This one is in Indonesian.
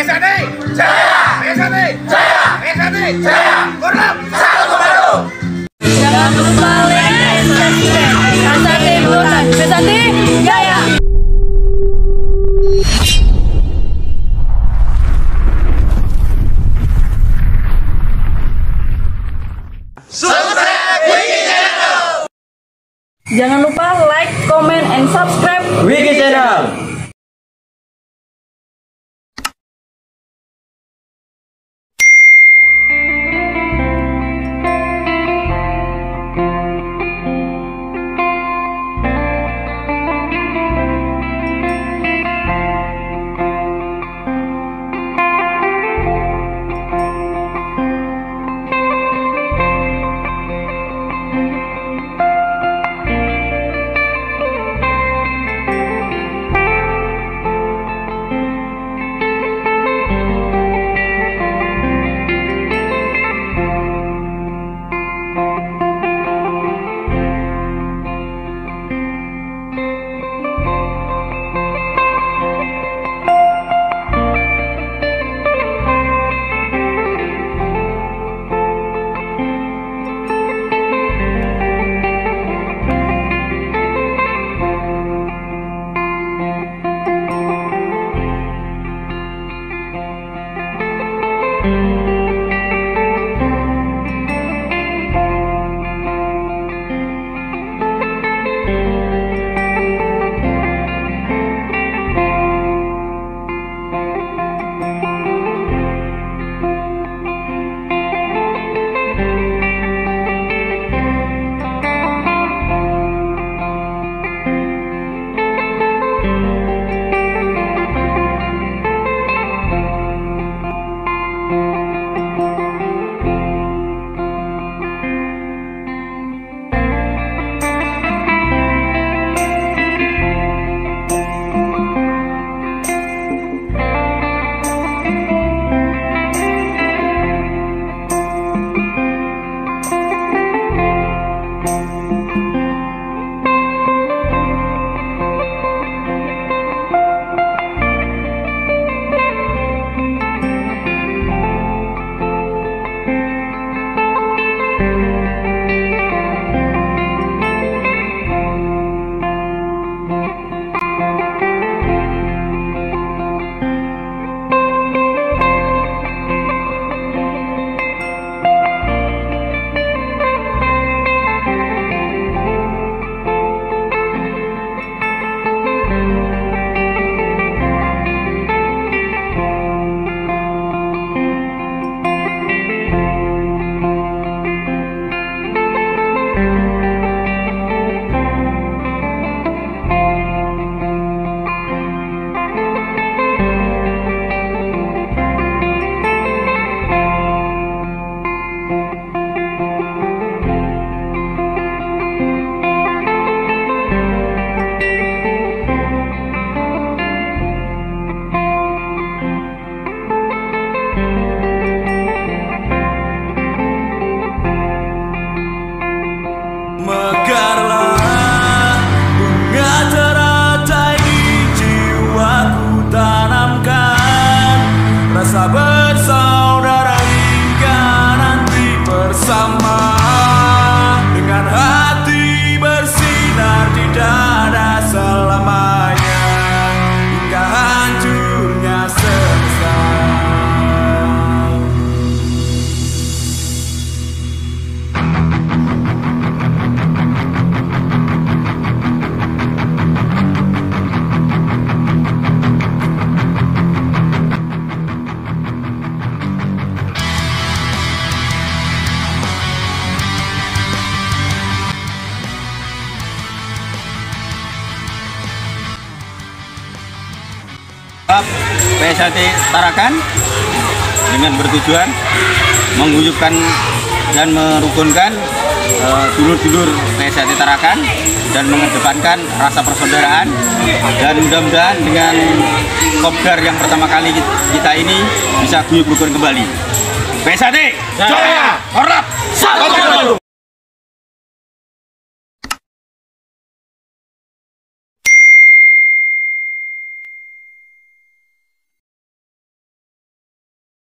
PSAD Jaya, PSAD Jaya, PSAD Jaya, Korlap satu komando. Jangan lupa like dan subscribe. PSAD Bulan, PSAD Jaya. Subscribe Wiki Channel. Jangan lupa like, comment, and subscribe Wiki Channel. Bersaudara hingga nanti bersama, dengan hati bersinar di dada selamanya, hingga hancurnya selesai. PSAD Tarakan dengan bertujuan menghujudkan dan merukunkan dulur-dulur PSAD Tarakan dan mengedepankan rasa persaudaraan, dan mudah-mudahan dengan kopdar yang pertama kali kita ini bisa guyub rukun kembali. PSAD Jaya, Korlap satu komando.